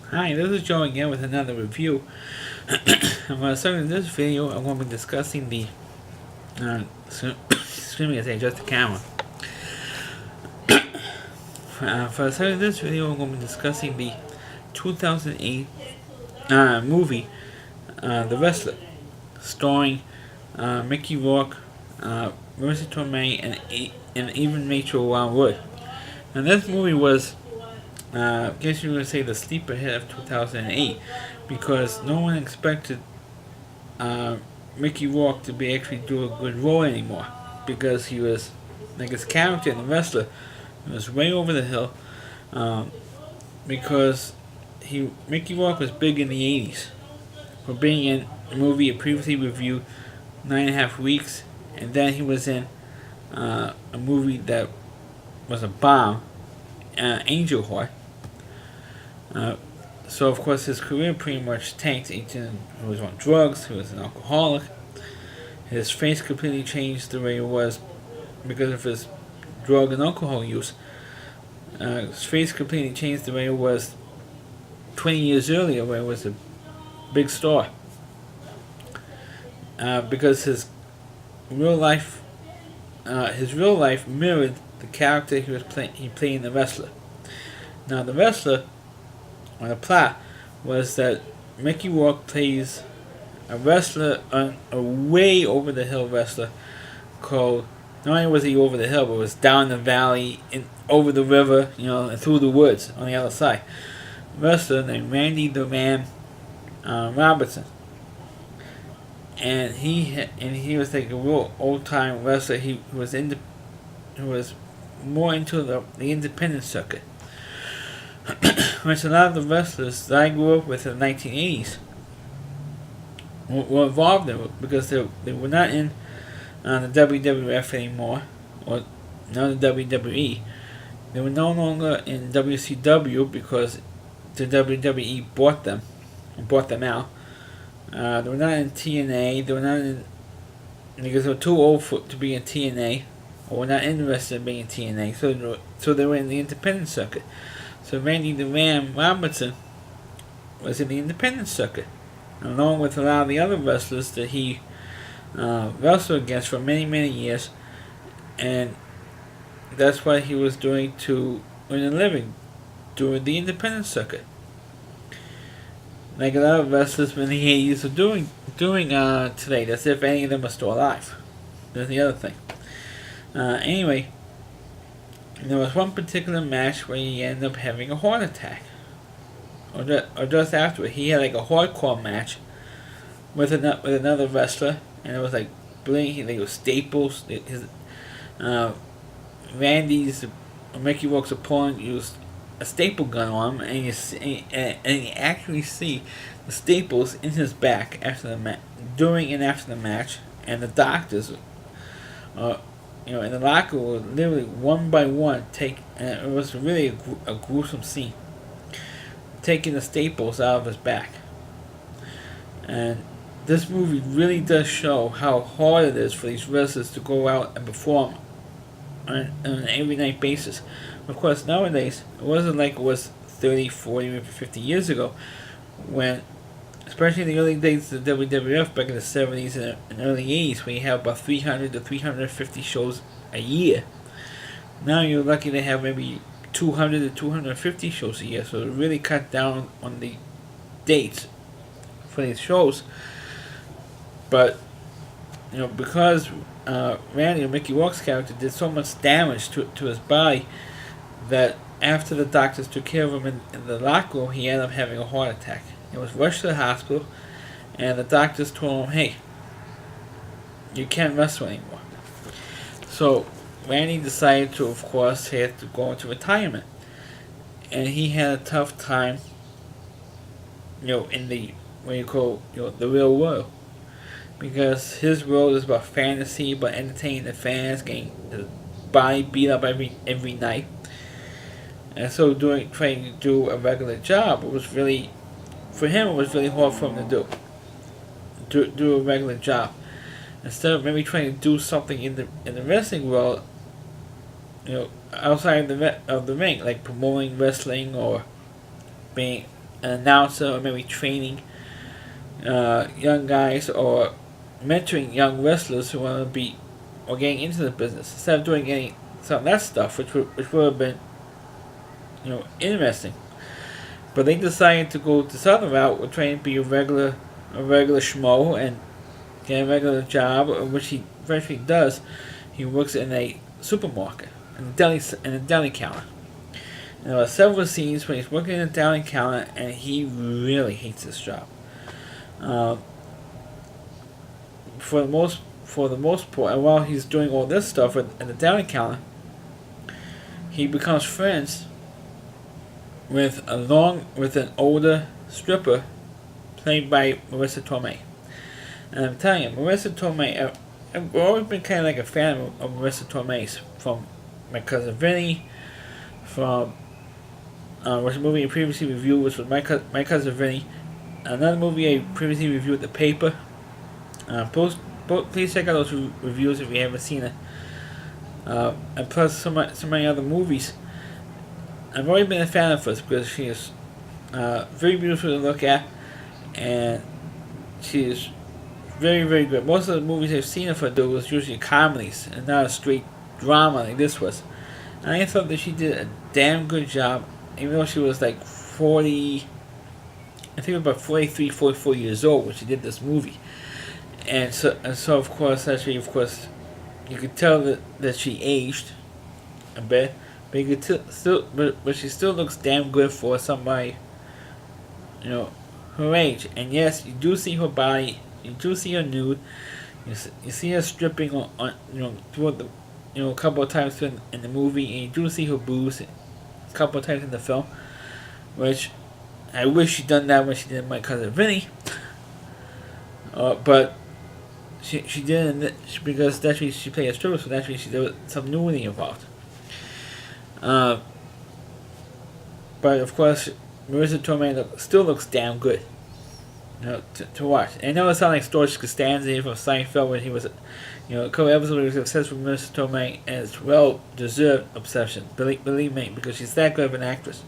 Hi, this is Joe again with another review. So in this video, I'm going to be discussing the, excuse me, as I adjust the camera. In this video, I'm going to be discussing the 2008 movie, The Wrestler, starring Mickey Rourke, Marissa Tomei, and even Rachel Wood. And this movie was, I guess you would say, the sleeper hit of 2008, because no one expected Mickey Rourke to be actually do a good role anymore, because he was like his character in The Wrestler. It was way over the hill, because Mickey Rourke was big in the 80s for being in a movie previously reviewed 9.5 Weeks, and then he was in a movie that was a bomb, Angel Heart. So of course his career pretty much tanked. He was on drugs. He was an alcoholic. His face completely changed the way it was because of his drug and alcohol use. His face completely changed the way it was 20 years earlier, where it was a big star. Because his real life mirrored the character he played in The Wrestler. Now, The Wrestler, or the plot, was that Mickey Rourke plays a wrestler, a way over the hill wrestler called. Not only was he over the hill, but was down the valley, over the river, and through the woods on the other side. A wrestler named Randy the Man Robertson, and he was like a real old time wrestler. He was more into the independent circuit, which a lot of the wrestlers that I grew up with in the 1980s were involved in, because they were not in the WWF anymore, or not the WWE. They were no longer in WCW because the WWE bought them out. They were not in TNA. They were not in, because they were too old to be in TNA, or were not interested in being in TNA. So they were in the independent circuit. So Randy the Man Robertson was in the independent circuit, along with a lot of the other wrestlers that he wrestled against for many, many years, and that's what he was doing to earn a living, doing the independent circuit, like a lot of wrestlers in the 80s are doing today. That's if any of them are still alive. That's the other thing. Anyway, there was one particular match where he ended up having a heart attack, or just after. He had like a hardcore match with another wrestler, and it was like bleeding. They were staples. Randy's Mickey Rourke's opponent used a staple gun on him, and you actually see the staples in his back after the during and after the match, and the doctors, in the locker room, literally one by one it was really a gruesome scene, taking the staples out of his back. And this movie really does show how hard it is for these wrestlers to go out and perform on an every night basis. Of course, nowadays, it wasn't like it was 30, 40, maybe 50 years ago, when, especially in the early days of the WWF back in the 70s and early 80s, when you have about 300 to 350 shows a year. Now you're lucky to have maybe 200 to 250 shows a year, so it really cut down on the dates for these shows. But because Randy, Mickey Rourke's character, did so much damage to his body, that after the doctors took care of him in the locker room, he ended up having a heart attack. He was rushed to the hospital, and the doctors told him, "Hey, you can't wrestle anymore." So Randy decided to, of course, he had to go into retirement, and he had a tough time, in the the real world, because his world is about fantasy, about entertaining the fans, getting his body beat up every night. And so trying to do a regular job, it was really hard for him to do a regular job. Instead of maybe trying to do something in the wrestling world, outside of the ring, like promoting wrestling, or being an announcer or maybe training young guys or mentoring young wrestlers who want to be or getting into the business instead of doing some of that stuff, which would have been interesting. But they decided to go this other route, with trying to be a regular schmo and get a regular job, which he eventually does. He works in a supermarket in a deli counter. And there are several scenes where he's working in a deli counter and he really hates this job. For the most part, and while he's doing all this stuff at the deli counter, he becomes friends with an older stripper played by Marissa Tomei. And I'm telling you, Marissa Tomei, I've always been kind of like a fan of Marissa Tomei's, from My Cousin Vinny, from which movie I previously reviewed, which was My Cousin Vinny. Another movie I previously reviewed, The Paper. Please check out those reviews if you haven't seen it. And plus so many other movies. I've always been a fan of hers because she is very beautiful to look at, and she is very, very good. Most of the movies I've seen of her do was usually comedies and not a straight drama like this was. And I thought that she did a damn good job, even though she was like 40, I think about 43, 44 years old when she did this movie. And so of course, you could tell that she aged a bit. But you could but she still looks damn good for somebody, her age. And yes, you do see her body, you do see her nude, you see her stripping on throughout the, a couple of times in the movie, and you do see her boobs a couple of times in the film, which I wish she'd done that when she did My Cousin Vinny. But she didn't, because naturally she played a stripper, so naturally there was some nudity involved. But of course, Marissa Tomei still looks damn good, to watch. And I know it sounds like George Costanza from Seinfeld when he was, a couple episodes where he was obsessed with Marissa Tomei, and it's well-deserved obsession, believe me, because she's that good of an actress.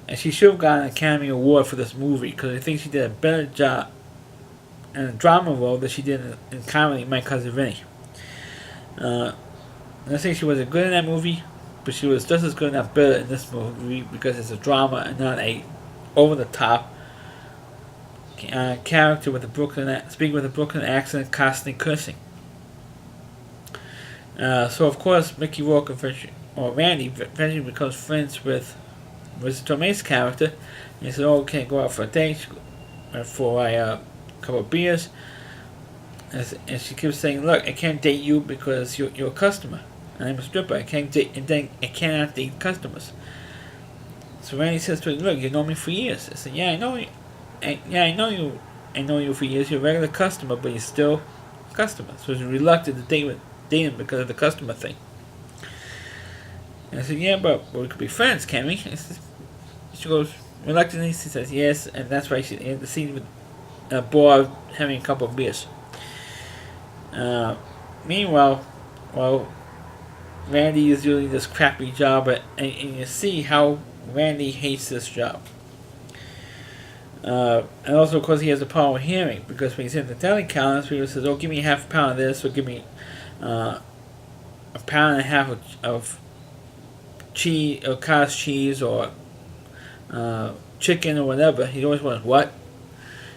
And she should have gotten an Academy Award for this movie, because I think she did a better job in a drama role than she did in comedy, My Cousin Vinny. I'm not saying she wasn't good in that movie, but she was just as good, if not better, in this movie, because it's a drama and not a over-the-top character with speaking with a Brooklyn accent, constantly cursing. So of course, Mickey Rourke Randy eventually becomes friends with Marissa Tomei's character, and he said, "Oh, can I go out for a date for a couple of beers?" And she keeps saying, "Look, I can't date you because you're a customer. I'm a stripper. I cannot date customers." So Randy says to her, "Look, you know me for years." I said, "Yeah, I know you. I know you. I know you for years. You're a regular customer, but you're still a customer." So she's reluctant to date him because of the customer thing. And I said, "Yeah, but we could be friends, can we?" She goes reluctantly. She says yes, and that's why she ended the scene with Bob having a couple of beers. Meanwhile, Randy is doing this crappy job, and you see how Randy hates this job. And also, of course, he has a problem with hearing, because when he's in the deli counter, people says, "Oh, give me half a pound of this," or "Give me a pound and a half of cheese, or cottage cheese, or chicken, or whatever." He always wants what?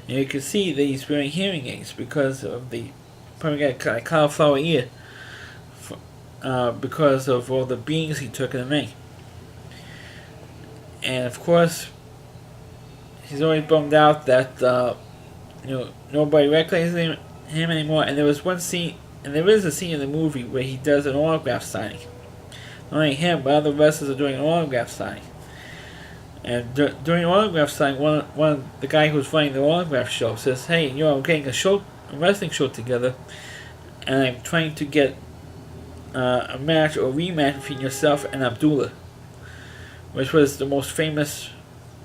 And you can see that he's wearing hearing aids because of probably got a cauliflower ear, because of all the beans he took in the May. And of course, he's always bummed out that nobody recognizes him anymore. And there is a scene in the movie where he does an autograph signing. Not only him, but other wrestlers are doing an autograph signing. And during the autograph signing, one of the guy who's running the autograph show says, "Hey, I'm getting a wrestling show together, and I'm trying to get a match or rematch between yourself and Abdullah," which was the most famous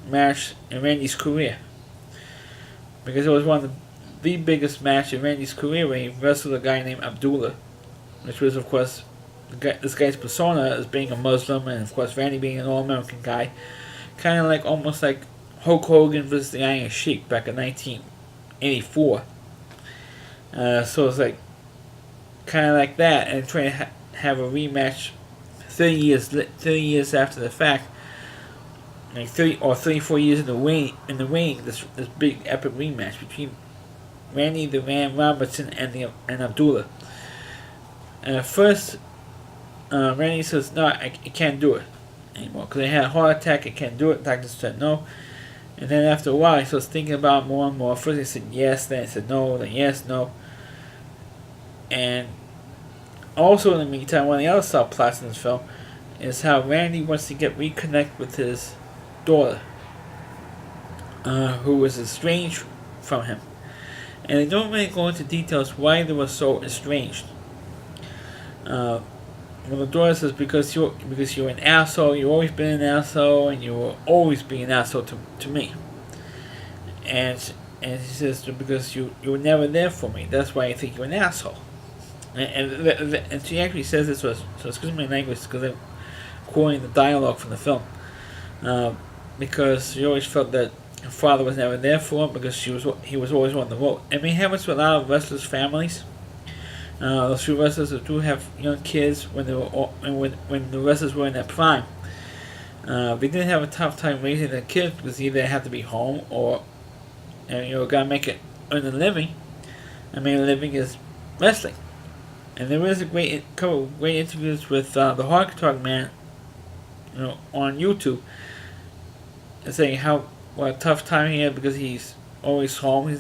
match in Randy's career, because it was one of the biggest match in Randy's career when he wrestled a guy named Abdullah, which was, of course, this guy's persona as being a Muslim, and of course Randy being an all-American guy, kind of like almost like Hulk Hogan versus the Iron Sheik back in 1984. So it's like kind of like that, and trying to have a rematch 30 years after the fact, like 34 years in the ring. This big epic rematch between Randy the Ram Robertson and Abdullah. And at first, Randy says, "No, I can't do it anymore because I had a heart attack. I can't do it." The doctor said no. And then after a while, he starts thinking about it more and more. First, he said yes, then he said no, then yes, no. And also, in the meantime, one of the other subplots in this film is how Randy wants to reconnect with his daughter, who was estranged from him. And they don't really go into details why they were so estranged. Well, the daughter says because you're an asshole. You've always been an asshole, and you will always be an asshole to me. And she says because you were never there for me. That's why I think you're an asshole. And she actually says this was, so excuse my language because I'm quoting the dialogue from the film. Because she always felt that her father was never there for him because he was always on the road. I mean, it happens to a lot of wrestlers' families. Those few wrestlers who do have young kids when the wrestlers were in their prime, they didn't have a tough time raising their kids because either they had to be home or gotta earn a living. I mean, a living is wrestling. And there is a couple of great interviews with the Honky Tonk Man, on YouTube, and saying what a tough time he had because he's always home. He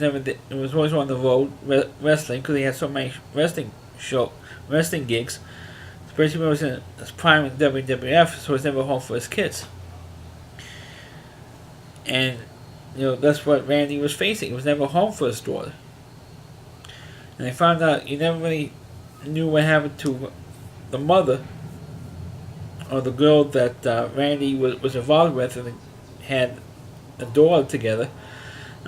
was always on the road wrestling because he had so many wrestling gigs, especially when he was in his prime in WWF. So he was never home for his kids. And that's what Randy was facing. He was never home for his daughter. And they found out he never really knew what happened to the mother or the girl that Randy was involved with and had a daughter together.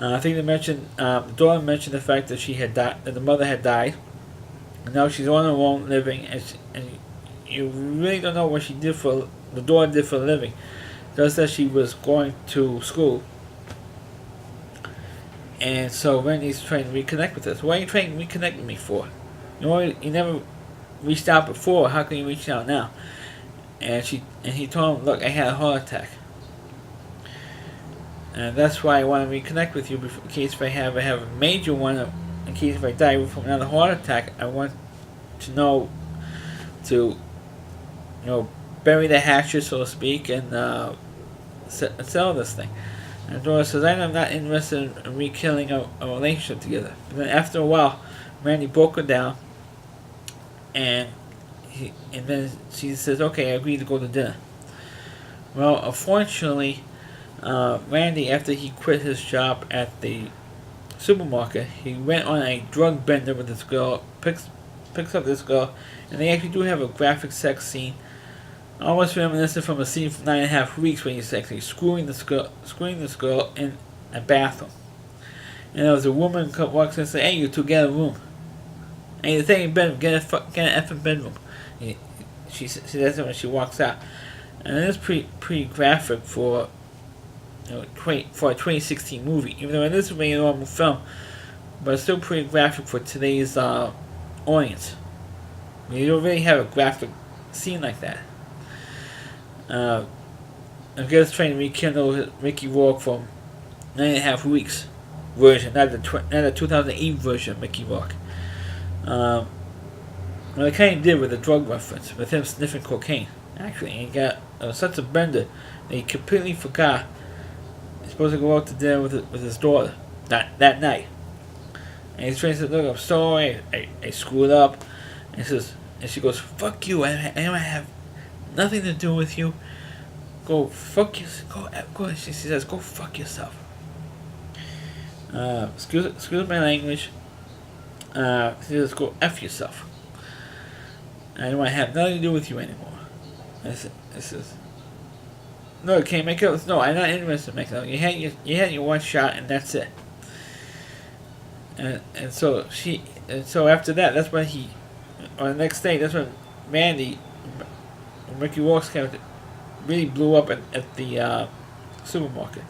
I think they mentioned the daughter mentioned the fact that she had died, that the mother had died, and now she's on her own living, and you really don't know what the daughter did for a living. Just that she was going to school, and so Randy's trying to reconnect with us. Why are you trying to reconnect with me for? You never reached out before. How can you reach out now? And he told him, "Look, I had a heart attack, and that's why I want to reconnect with you in case if I have a major one, in case if I die from another heart attack. I want to know to bury the hatchet, so to speak, and sell this thing." And Dora says, "I'm not interested in rekilling a relationship together." But then after a while, Randy broke her down, and then she says, "Okay, I agree to go to dinner." Well, unfortunately, Randy, after he quit his job at the supermarket, he went on a drug bender with this girl, picks up this girl, and they actually do have a graphic sex scene, almost reminiscent from a scene from 9.5 Weeks when he's actually screwing this girl in a bathroom. And there was a woman who walks in and says, "Hey, you two, get a room. Hey, you're taking a bedroom, get an effing bedroom." She says it when she walks out. And it is pretty graphic for a 2016 movie, even though it is a really normal film, but it's still pretty graphic for today's audience. I mean, you don't really have a graphic scene like that. I guess trying to rekindle Mickey Rourke from 9.5 Weeks version, not the 2008 version of Mickey Rourke. Well, they kind of did with the drug reference, with him sniffing cocaine. Actually, he got such a bender that he completely forgot he's supposed to go out to dinner with his daughter that night. And he's trying to say, "Look, I'm sorry, I screwed up." And she goes, "Fuck you, I have nothing to do with you. Go fuck yourself. Go." She says, "Go fuck yourself." Excuse my language. She says, "Go F yourself. I don't want to have nothing to do with you anymore." I says, "No, you can't make it. No, I'm not interested in making it. You had your one shot, and that's it." And so after that, that's when the next day, that's when Ricky Rourke's character really blew up at the supermarket.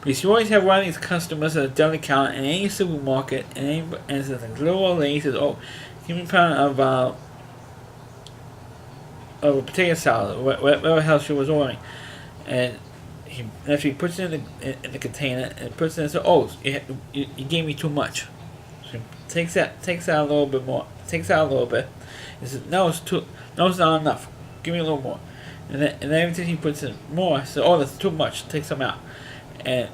Because you always have one of these customers at a deli counter in any supermarket, and it's like a little old lady says, "Oh, give me a pound of a potato salad, whatever the hell she was ordering," and after he puts it in the container and puts it in, and says, "Oh, you gave me too much." So he takes out a little bit more, takes out a little bit. He says, "No, it's not enough. Give me a little more." And then every time he puts in more, says, "Oh, that's too much. Take some out." And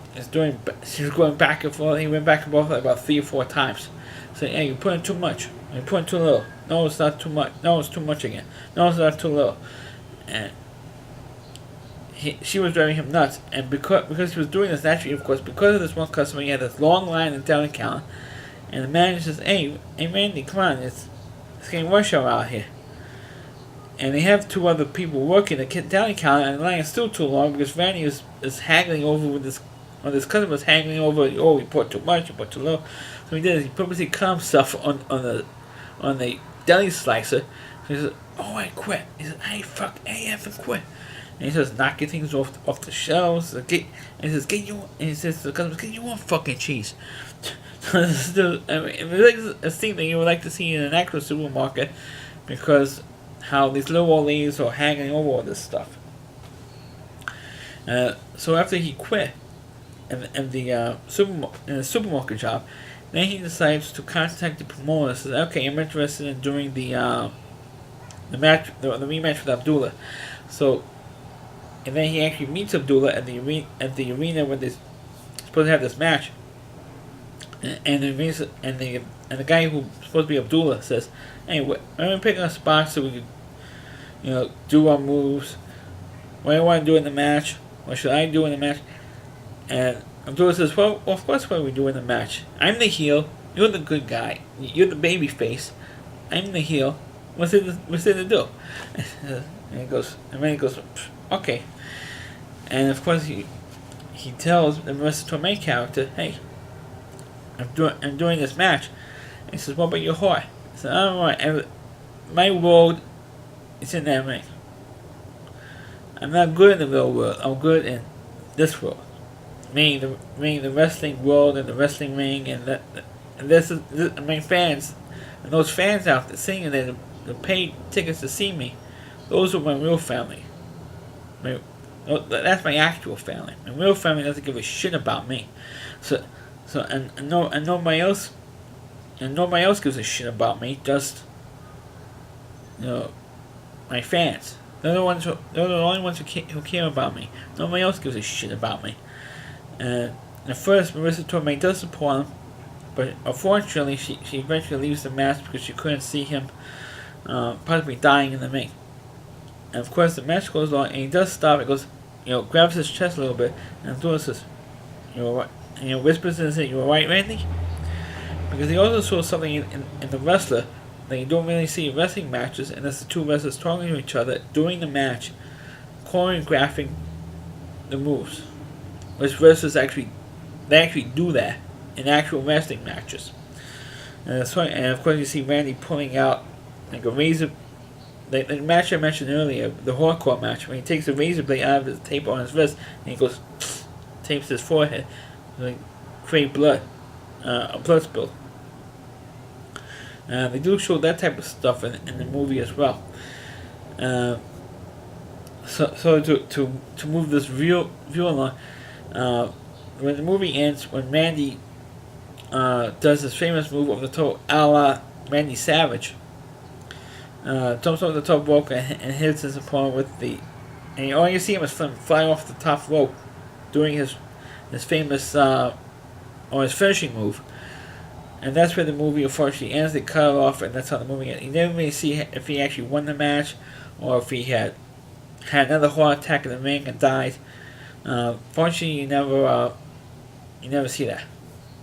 she's going back and forth. He went back and forth like about 3 or 4 times. Saying, "Hey, you're putting too much. You're putting too little. No, it's not too much. No, it's too much again. No, it's not too little." And she was driving him nuts. And because he was doing this, naturally, of course, because of this one customer, he had this long line in deli counter. And the manager says, "Hey, Randy, come on, it's getting rush hour out here." And they have 2 other people working the deli counter, and the line is still too long because Randy is haggling over with this. Or this customer was haggling over. "Oh, you put too much. You put too little." So he did is he purposely cut himself on the deli slicer. So he says, "Oh, I quit." He says, "I effing quit." And he starts knocking things off the shelves. And he says, "Get you." And he says to the customer, "Get you one fucking cheese." It's like a scene that you would like to see in an actual supermarket, because how these little old ladies are hanging over all this stuff. So after he quit in the supermarket job, then he decides to contact the promoter. Says, "Okay, I'm interested in doing the rematch with Abdullah." So, and then he actually meets Abdullah at the arena where they're supposed to have this match. And the guy who's supposed to be Abdullah says, "Hey, I'm gonna pick a spot so we could, do our moves. What do you want to do in the match? What should I do in the match?" And Abdullah says, "Well, of course, what do we do in the match? I'm the heel. You're the good guy. You're the baby face. I'm the heel. What's it to do?" And he goes, "Okay." And of course, he tells the Marissa Tomei character, "Hey, I'm doing this match." And he says, "What about your heart?" He says, "I don't know. My world is in that ring. I'm not good in the real world. I'm good in this world. Meaning the wrestling world and the wrestling ring, and my fans, and those fans out there singing that the paid tickets to see me, those are my real family. That's my actual family. My real family doesn't give a shit about me. So nobody else gives a shit about me. Just my fans. They're the only ones who care about me. Nobody else gives a shit about me." And at first, Marissa Tomei does support him, but unfortunately, she eventually leaves the match because she couldn't see him possibly dying in the ring. And of course, the match goes on, and he does stop. It goes, grabs his chest a little bit, and Abdullah says, "You're right," and whispers in his ear, "You're right, Randy?" Because he also saw something in the wrestler that you don't really see in wrestling matches, and that's the 2 wrestlers talking to each other during the match, choreographing the moves. Which wrestlers actually do that in actual wrestling matches. And that's right. And of course, you see Randy pulling out like a razor. The match I mentioned earlier, the hardcore match, when he takes a razor blade out of his tape on his wrist and he goes, tapes his forehead, like create blood, a blood spill. They do show that type of stuff in the movie as well. So to move this view along. When the movie ends, when Randy does his famous move over the top, a la Randy Savage, jumps over the top rope and hits his opponent with and all you see him is fly off the top rope, doing his famous or his finishing move, and that's where the movie unfortunately ends. They cut it off, and that's how the movie ends. You never really see if he actually won the match, or if he had another heart attack in the ring and died. Fortunately, you never see that.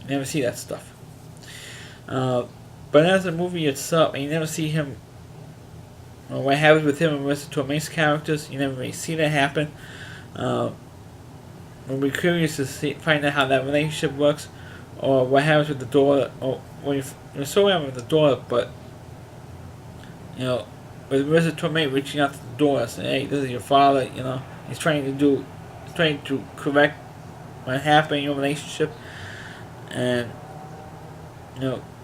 You never see that stuff. But as the movie itself, you never see him. Or what happens with him and Marissa Tomei's characters, you never really see that happen. We'll be curious to find out how that relationship works, or what happens with the daughter. Or you saw what happened with the daughter, but with Marissa Tomei reaching out to the daughter, saying, "Hey, this is your father." He's trying to correct what happened in your relationship, and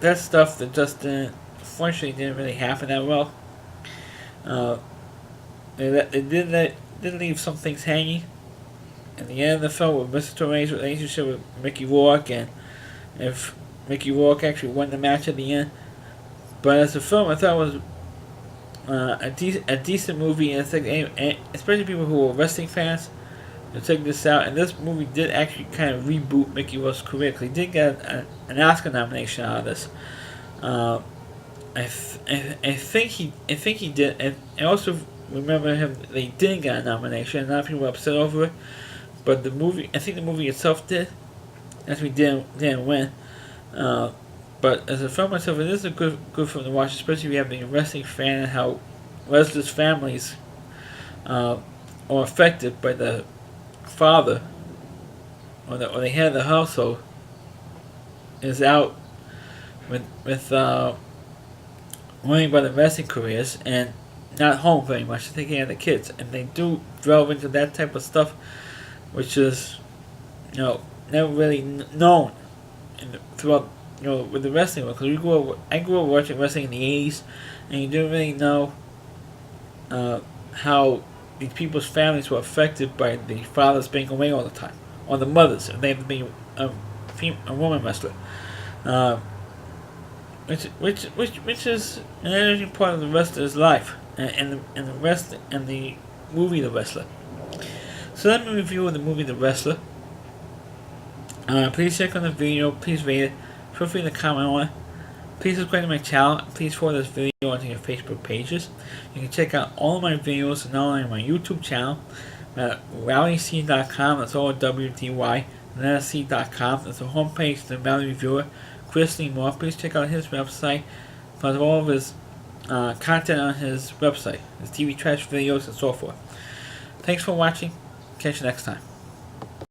that stuff that just unfortunately didn't really happen that well. It did leave some things hanging. At the end of the film, with Mr. Torre's relationship with Mickey Rourke, and if Mickey Rourke actually won the match at the end. But as a film, I thought it was a decent movie, and I think especially people who are wrestling fans to check this out. And this movie did actually kind of reboot Mickey Rourke's career, because he did get an Oscar nomination out of this. I think he did, and I also remember him. They didn't get a nomination. A lot of people were upset over it, but I think the movie itself did. Actually, didn't win. But as a film itself, it is a good film to watch, especially if you have been a wrestling fan and how wrestlers' families are affected by the father or the head of the household is out with worrying about the wrestling careers and not home very much, taking care of the kids, and they do delve into that type of stuff, which is never really known throughout with the wrestling world. Because I grew up watching wrestling in the 80s, and you didn't really know how these people's families were affected by the fathers being away all the time, or the mothers if they have to be a woman wrestler. Which is an interesting part of the wrestler's life, and the movie The Wrestler. So let me review the movie The Wrestler. Please check on the video. Please rate it. Feel free to comment on it. Please subscribe to my channel. Please forward this video onto your Facebook pages. You can check out all of my videos not only on my YouTube channel at RallyC.com. That's all WDY. And then C.com. That's the homepage of the Rally Reviewer. Chris Lee Moore. Please check out his website. Plus all of his content on his website. His TV trash videos and so forth. Thanks for watching. Catch you next time.